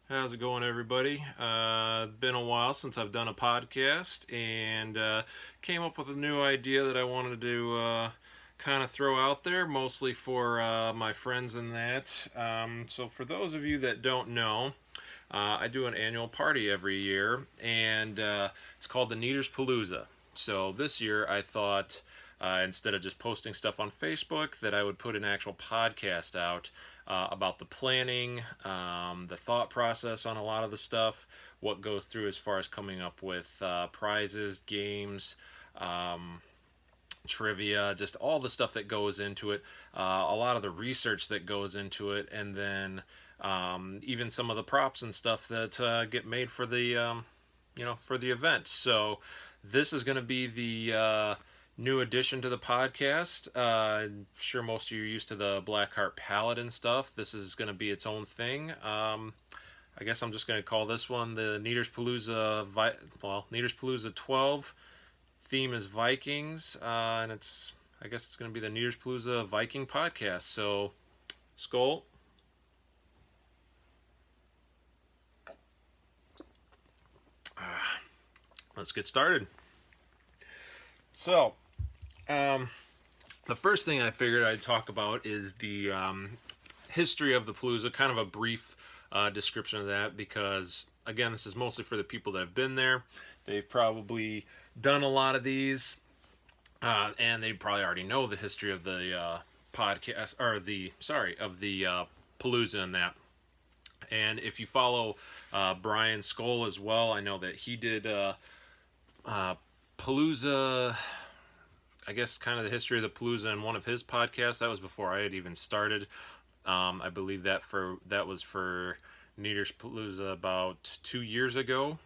How's it going, everybody? Been a while since I've done a podcast, and came up with a new idea that I wanted to kind of throw out there, mostly for my friends and that. So, for those of you that don't know, I do an annual party every year, and it's called the Niederspalooza. So, this year I thought instead of just posting stuff on Facebook, that I would put an actual podcast out about the planning, the thought process on a lot of the stuff, what goes through as far as coming up with prizes, games, trivia, just all the stuff that goes into it, a lot of the research that goes into it, and then even some of the props and stuff that get made for the for the event. So this is going to be the new addition to the podcast. I'm sure most of you are used to the Blackheart Paladin stuff. This is going to be its own thing. I guess I'm just going to call this one the Niederspalooza, Niederspalooza 12. Theme is Vikings, and I guess it's going to be the Niederspalooza Viking podcast. So, Skull. Let's get started. So, the first thing I figured I'd talk about is the history of the Palooza, kind of a brief description of that, because, again, this is mostly for the people that have been there. They've probably done a lot of these, and they probably already know the history of the podcast, or of the Palooza and that. And if you follow Brian Skoll as well, I know that he did Palooza, I guess kind of the history of the Palooza in one of his podcasts. That was before I had even started. I believe that was for Niederspalooza about 2 years ago.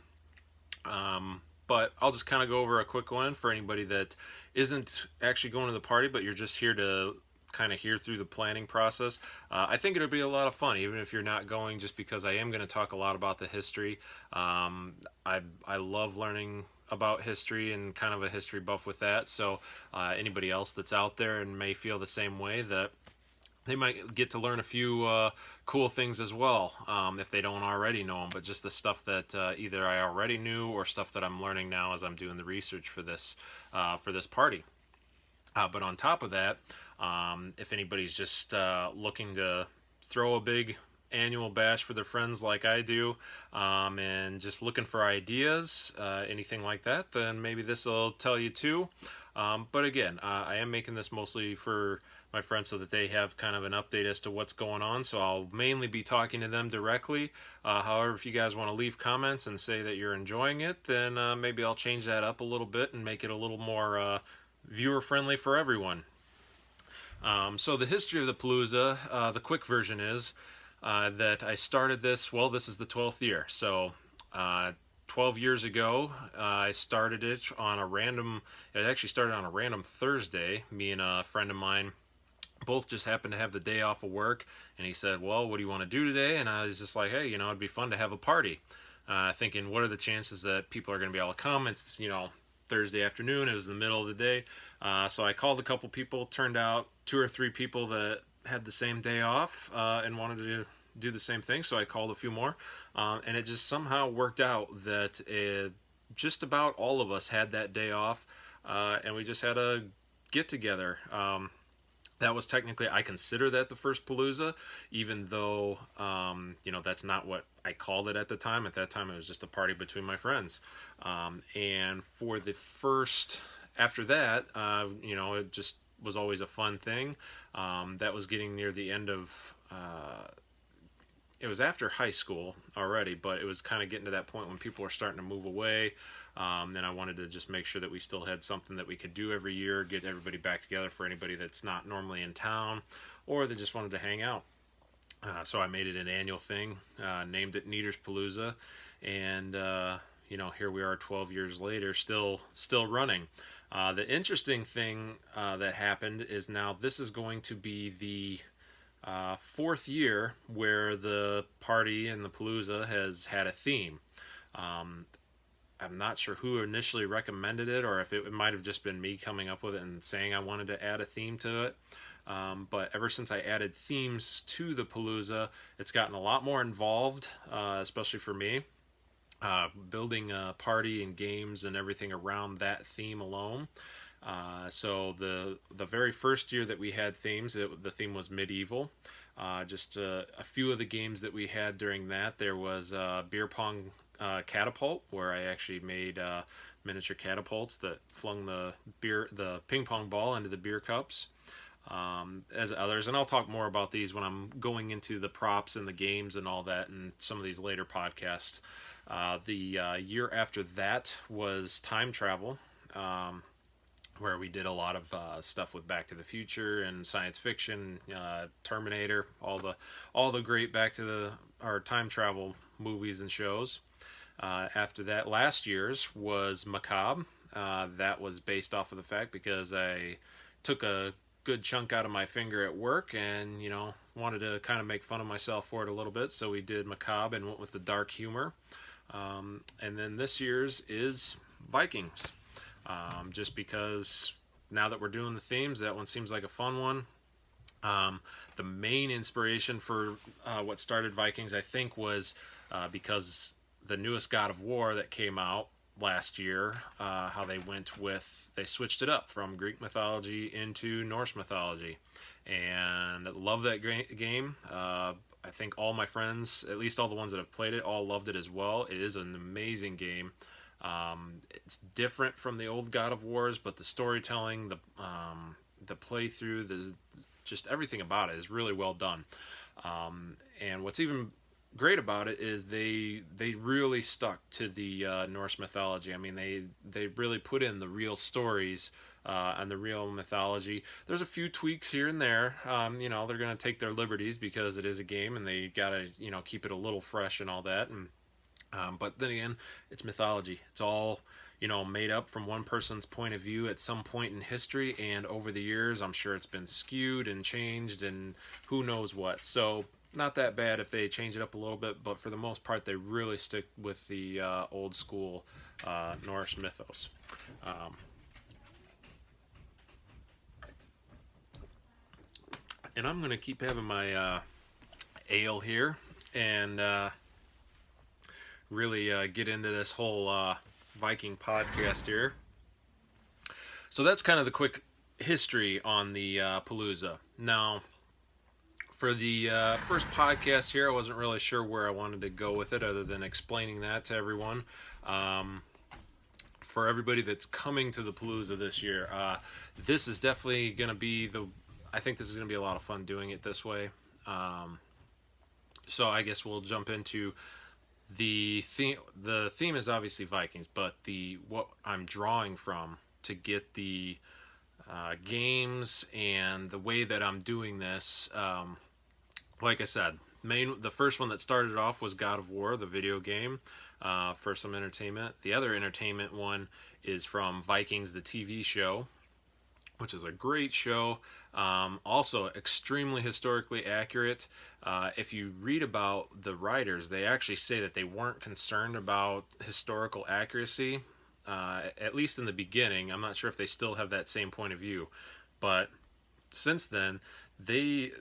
But I'll just kind of go over a quick one for anybody that isn't actually going to the party, but you're just here to kind of hear through the planning process. I think it'll be a lot of fun, even if you're not going, just because I am going to talk a lot about the history. I love learning about history and kind of a history buff with that. So anybody else that's out there and may feel the same way, that they might get to learn a few cool things as well, if they don't already know them, but just the stuff that either I already knew or stuff that I'm learning now as I'm doing the research for this party. But on top of that, if anybody's just looking to throw a big annual bash for their friends like I do, and just looking for ideas, anything like that, then maybe this will tell you too. But again, I am making this mostly for my friends so that they have kind of an update as to what's going on. So I'll mainly be talking to them directly. However, if you guys want to leave comments and say that you're enjoying it, then maybe I'll change that up a little bit and make it a little more viewer friendly for everyone. So the history of the Palooza, the quick version is that I started this, well, this is the 12th year. So 12 years ago, I started it actually started on a random Thursday. Me and a friend of mine both just happened to have the day off of work, and he said, well, what do you want to do today? And I was just like, hey, it'd be fun to have a party. Thinking, what are the chances that people are going to be able to come? It's, Thursday afternoon, it was the middle of the day. So I called a couple people, turned out 2 or 3 people that had the same day off and wanted to do the same thing, so I called a few more, and it just somehow worked out that just about all of us had that day off, and we just had a get together. That was technically, I consider that the first Palooza, even though that's not what I called it at the time. At that time, it was just a party between my friends, and for the first, after that, it just was always a fun thing. That was getting near the end of it was after high school already, but it was kind of getting to that point when people were starting to move away. And I wanted to just make sure that we still had something that we could do every year, get everybody back together for anybody that's not normally in town or that just wanted to hang out. So I made it an annual thing, named it Niederspalooza, and here we are 12 years later, still running. The interesting thing that happened is now this is going to be the 4th year where the party and the Palooza has had a theme. I'm not sure who initially recommended it, or if it might have just been me coming up with it and saying I wanted to add a theme to it. But ever since I added themes to the Palooza, it's gotten a lot more involved, especially for me. Building a party and games and everything around that theme alone. So the very first year that we had themes, the theme was medieval. Just a few of the games that we had during that, there was beer pong catapult, where I actually made miniature catapults that flung the ping pong ball into the beer cups. As others, and I'll talk more about these when I'm going into the props and the games and all that in some of these later podcasts. The year after that was time travel, where we did a lot of stuff with Back to the Future and science fiction, Terminator, all the great our time travel movies and shows. After that, last year's was Macabre. That was based off of the fact because I took a good chunk out of my finger at work and wanted to kind of make fun of myself for it a little bit, so we did Macabre and went with the dark humor. And then this year's is Vikings, just because now that we're doing the themes, that one seems like a fun one. The main inspiration for what started Vikings, I think, was because the newest God of War that came out last year, how they switched it up from Greek mythology into Norse mythology, and love that game. I think all my friends, at least all the ones that have played it, all loved it as well. It is an amazing game. It's different from the old God of Wars, but the storytelling, the playthrough, just everything about it is really well done. And what's even great about it is they really stuck to the Norse mythology. I mean, they really put in the real stories and the real mythology. There's a few tweaks here and there. They're going to take their liberties because it is a game and they got to keep it a little fresh and all that. And but then again, it's mythology. It's all made up from one person's point of view at some point in history, and over the years, I'm sure it's been skewed and changed and who knows what. So not that bad if they change it up a little bit, but for the most part, they really stick with the old school Norse mythos. And I'm going to keep having my ale here and really get into this whole Viking podcast here. So that's kind of the quick history on the Palooza. Now, for the first podcast here, I wasn't really sure where I wanted to go with it other than explaining that to everyone. For everybody that's coming to the Palooza this year, this is definitely going to be I think this is going to be a lot of fun doing it this way. So I guess we'll jump into the theme. The theme is obviously Vikings, but what I'm drawing from to get the games and the way that I'm doing this, like I said, the first one that started off was God of War, the video game, for some entertainment. The other entertainment one is from Vikings, the TV show, which is a great show. Also extremely historically accurate. If you read about the writers, they actually say that they weren't concerned about historical accuracy, at least in the beginning. I'm not sure if they still have that same point of view, but since then, they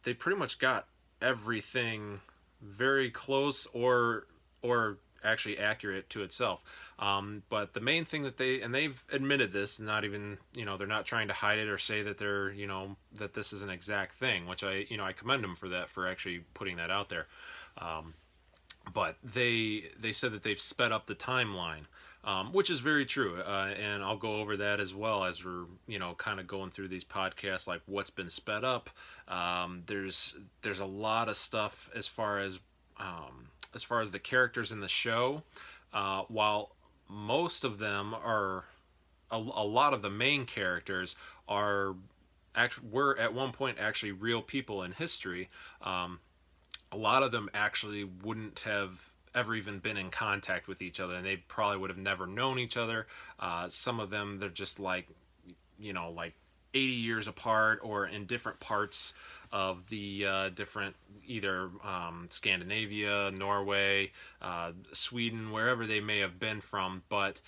pretty much got everything very close or actually accurate to itself. But the main thing that they've admitted this, not even, they're not trying to hide it or say that they're, that this is an exact thing, which I commend them for that, for actually putting that out there. But they said that they've sped up the timeline, which is very true. And I'll go over that as well as we're, kind of going through these podcasts, like what's been sped up. There's a lot of stuff as far as the characters in the show, while most of them are, a lot of the main characters were at one point actually real people in history. A lot of them actually wouldn't have ever even been in contact with each other, and they probably would have never known each other. Some of them, they're just like 80 years apart or in different parts of the different, either Scandinavia, Norway, Sweden, wherever they may have been from. But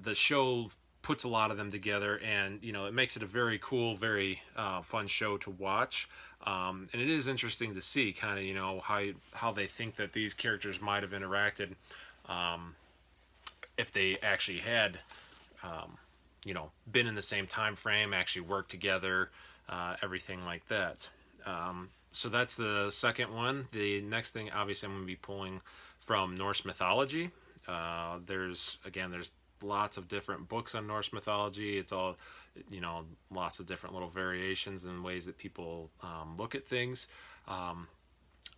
the show puts a lot of them together, and it makes it a very cool, very fun show to watch. And it is interesting to see kind of how they think that these characters might have interacted, if they actually had been in the same time frame, actually worked together, everything like that. So that's the second one. The next thing, obviously, I'm going to be pulling from Norse mythology. There's lots of different books on Norse mythology. It's all, lots of different little variations and ways that people look at things. I'm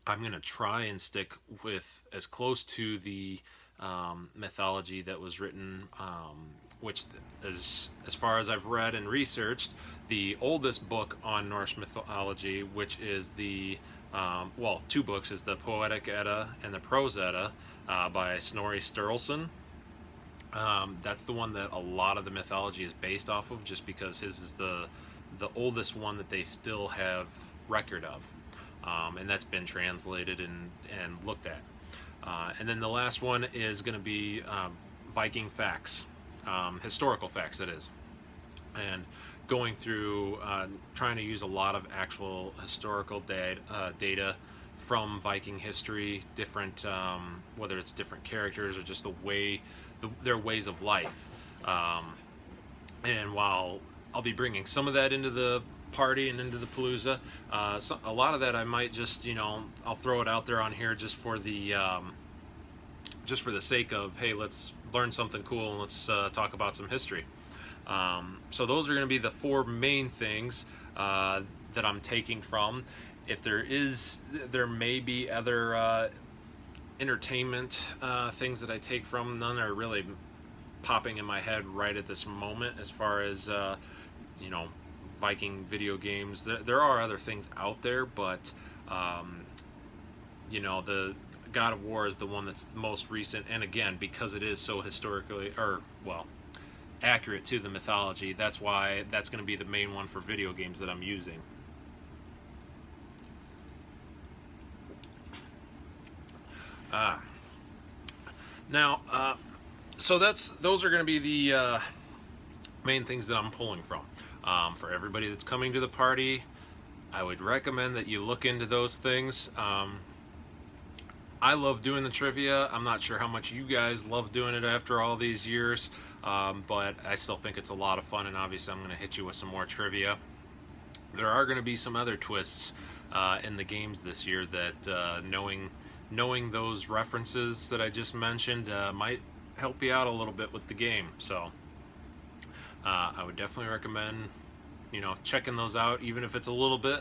going to try and stick with as close to the mythology that was written, which is, as far as I've read and researched, the oldest book on Norse mythology, which is the two books, is the Poetic Edda and the Prose Edda by Snorri Sturluson. That's the one that a lot of the mythology is based off of, just because his is the oldest one that they still have record of, and that's been translated and looked at. And then the last one is going to be Viking facts, historical facts, that is, and going through trying to use a lot of actual historical data from Viking history, different whether it's different characters or just their ways of life. And while I'll be bringing some of that into the party and into the Palooza, a lot of that I might just, I'll throw it out there on here just for the sake of, hey, let's learn something cool and let's talk about some history. So those are going to be the four main things that I'm taking from. If there may be other entertainment things that I take from. None are really popping in my head right at this moment as far as Viking video games. There are other things out there, but the God of War is the one that's the most recent, and again, because it is so historically, accurate to the mythology, that's why that's going to be the main one for video games that I'm using. So those are going to be the main things that I'm pulling from. For everybody that's coming to the party, I would recommend that you look into those things. I love doing the trivia. I'm not sure how much you guys love doing it after all these years, but I still think it's a lot of fun, and obviously I'm going to hit you with some more trivia. There are going to be some other twists in the games this year that knowing those references that I just mentioned might help you out a little bit with the game. So I would definitely recommend checking those out, even if it's a little bit,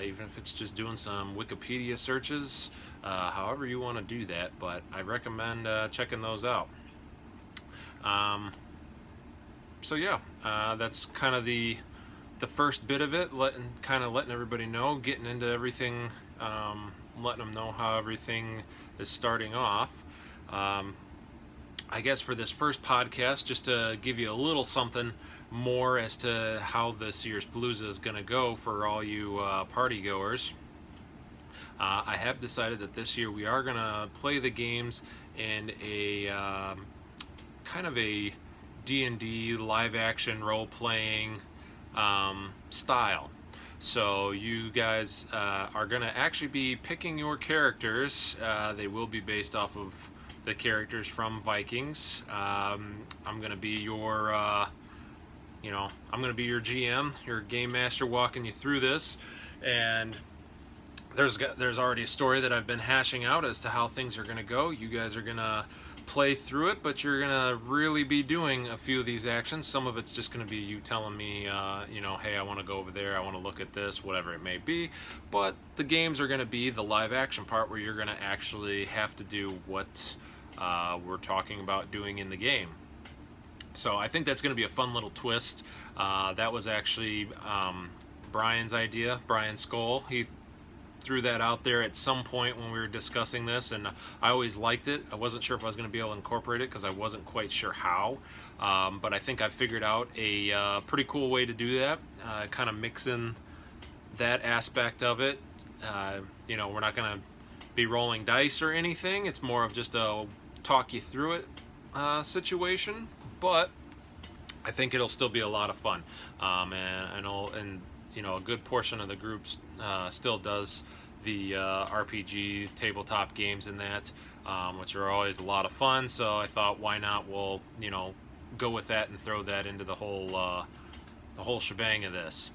even if it's just doing some Wikipedia searches, however you want to do that, but I recommend checking those out. So yeah, that's kind of the first bit of it, letting everybody know, getting into everything, letting them know how everything is starting off. I guess for this first podcast, just to give you a little something more as to how this year's Palooza is going to go for all you party goers, I have decided that this year we are going to play the games in a kind of a D&D live action role-playing style. So you guys are going to actually be picking your characters. They will be based off of the characters from Vikings. I'm going to be your I'm going to be your GM, your game master, walking you through this, and there's already a story that I've been hashing out as to how things are going to go. You guys are going to play through it, but you're going to really be doing a few of these actions. Some of it's just going to be you telling me, hey, I want to go over there, I want to look at this, whatever it may be. But the games are going to be the live action part where you're going to actually have to do what we're talking about doing in the game. So I think that's going to be a fun little twist. That was actually Brian's idea, Brian Skoll. threw that out there at some point when we were discussing this, and I always liked it. I wasn't sure if I was going to be able to incorporate it because I wasn't quite sure how, but I think I figured out a pretty cool way to do that, kind of mix in that aspect of it. We're not going to be rolling dice or anything. It's more of just a talk you through it situation, but I think it'll still be a lot of fun. A good portion of the group still does the RPG tabletop games in that, which are always a lot of fun. So I thought, why not? We'll go with that and throw that into the whole shebang of this.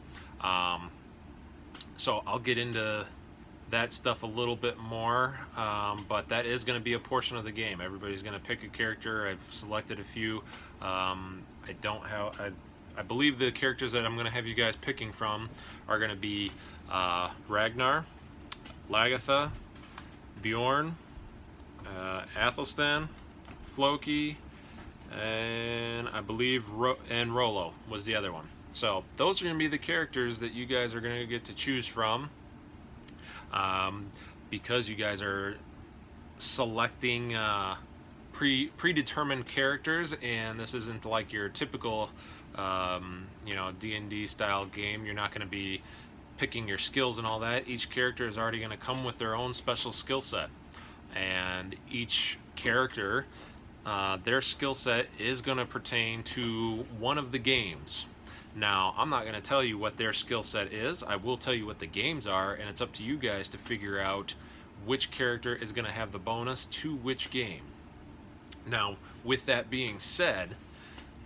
So I'll get into that stuff a little bit more, but that is going to be a portion of the game. Everybody's going to pick a character. I've selected a few. I believe the characters that I'm going to have you guys picking from are going to be Ragnar, Lagatha, Bjorn, Athelstan, Floki, and I believe Rollo was the other one. So those are going to be the characters that you guys are going to get to choose from, because you guys are selecting predetermined characters, and this isn't like your typical D&D style game. You're not going to be picking your skills and all that. Each character is already going to come with their own special skill set, and each character, their skill set is going to pertain to one of the games. Now, I'm not going to tell you what their skill set is. I will tell you what the games are, and it's up to you guys to figure out which character is going to have the bonus to which game. Now, with that being said,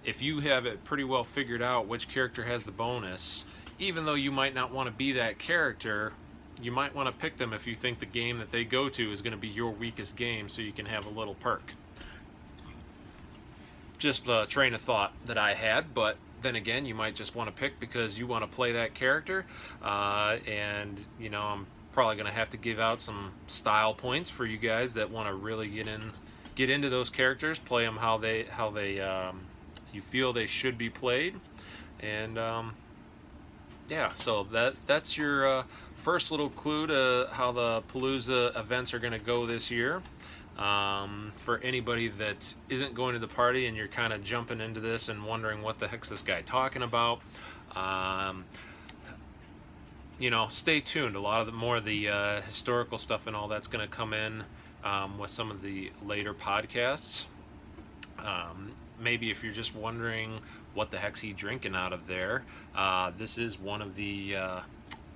if you have it pretty well figured out which character has the bonus, even though you might not want to be that character, you might want to pick them if you think the game that they go to is going to be your weakest game, so you can have a little perk. Just a train of thought that I had, but then again, you might just want to pick because you want to play that character, and I'm probably going to have to give out some style points for you guys that want to really get into those characters, play them how they you feel they should be played, and so that's your first little clue to how the Palooza events are going to go this year. For anybody that isn't going to the party and you're kind of jumping into this and wondering what the heck's this guy talking about, stay tuned. A lot of the historical stuff and all that's going to come in with some of the later podcasts. Maybe if you're just wondering what the heck's he drinking out of there, this is one of the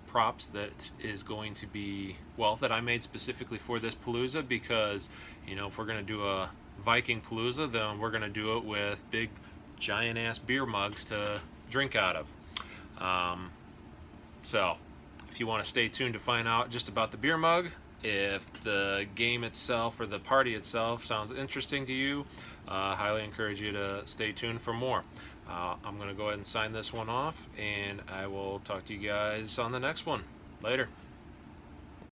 props that is going to be, that I made specifically for this Palooza, because if we're going to do a Viking Palooza, then we're going to do it with big giant ass beer mugs to drink out of. So if you want to stay tuned to find out just about the beer mug, if the game itself or the party itself sounds interesting to you, highly encourage you to stay tuned for more. I'm going to go ahead and sign this one off, and I will talk to you guys on the next one. Later.